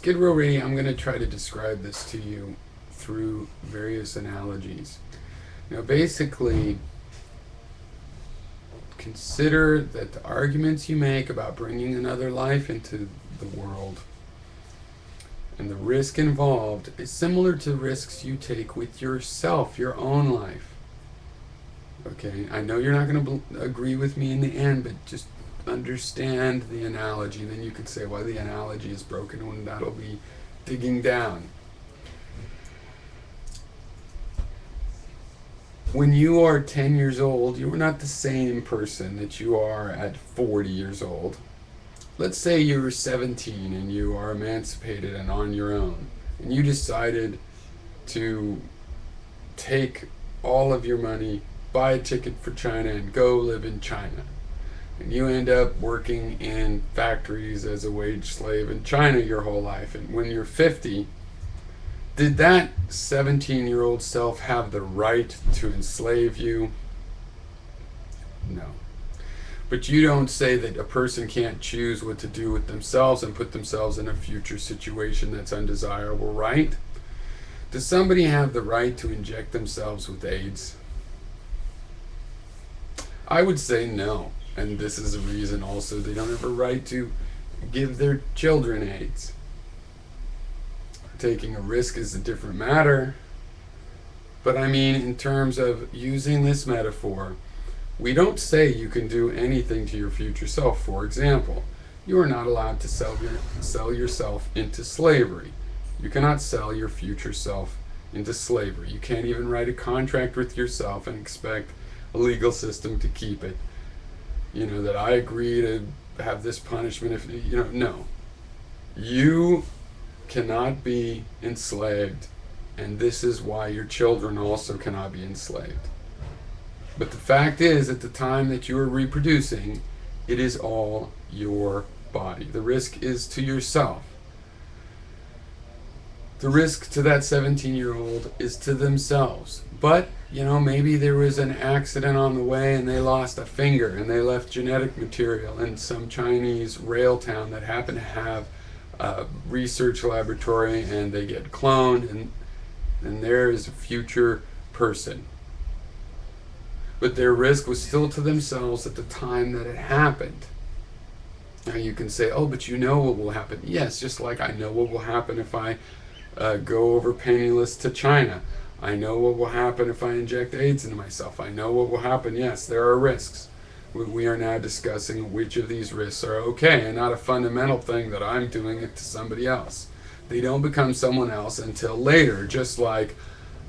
Skid Row Radio, I'm going to try to describe this to you through various analogies. Now, basically, consider that the arguments you make about bringing another life into the world and the risk involved is similar to risks you take with yourself, your own life. Okay, I know you're not going to agree with me in the end, but just understand the analogy. Then you could say why the analogy is broken, and that'll be digging down. When you are 10 years old, you are not the same person that you are at 40 years old. Let's say you're 17 and you are emancipated and on your own, and you decided to take all of your money, buy a ticket for China, and go live in China. And you end up working in factories as a wage slave in China your whole life. And when you're 50, did that 17-year-old self have the right to enslave you? No. But you don't say that a person can't choose what to do with themselves and put themselves in a future situation that's undesirable, right? Does somebody have the right to inject themselves with AIDS? I would say no. And this is a reason also they don't have a right to give their children AIDS. Taking a risk is a different matter. But I mean, in terms of using this metaphor, we don't say you can do anything to your future self. For example, you are not allowed to sell yourself into slavery. You cannot sell your future self into slavery. You can't even write a contract with yourself and expect a legal system to keep it. You know, that I agree to have this punishment if, no. You cannot be enslaved, and this is why your children also cannot be enslaved. But the fact is, at the time that you are reproducing, it is all your body. The risk is to yourself. The risk to that 17-year-old is to themselves. But, maybe there was an accident on the way and they lost a finger and they left genetic material in some Chinese rail town that happened to have a research laboratory, and they get cloned, and there is a future person. But their risk was still to themselves at the time that it happened. Now you can say, oh, but you know what will happen. Yes, just like I know what will happen if I go over penniless to China. I know what will happen if I inject AIDS into myself. I know what will happen. Yes, there are risks. We are now discussing which of these risks are okay, and not a fundamental thing that I'm doing it to somebody else. They don't become someone else until later, just like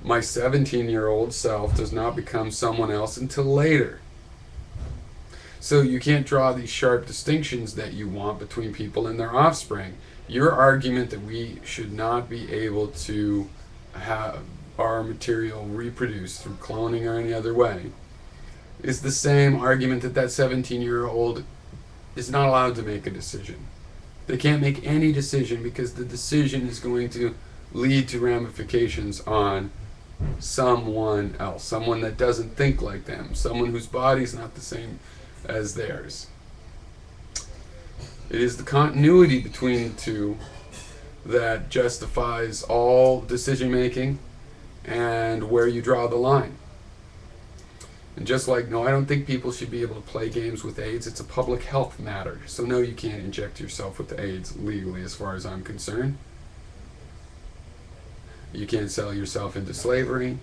my 17-year-old self does not become someone else until later. So you can't draw these sharp distinctions that you want between people and their offspring. Your argument that we should not be able to have our material reproduced through cloning or any other way is the same argument that 17-year-old is not allowed to make a decision. They can't make any decision because the decision is going to lead to ramifications on someone else, someone that doesn't think like them, someone whose body's not the same as theirs. It is the continuity between the two that justifies all decision making and where you draw the line. And just like, no, I don't think people should be able to play games with AIDS. It's a public health matter. So no, you can't inject yourself with AIDS legally as far as I'm concerned. You can't sell yourself into slavery.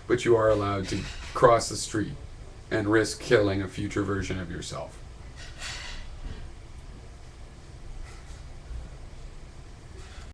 But you are allowed to cross the street and risk killing a future version of yourself.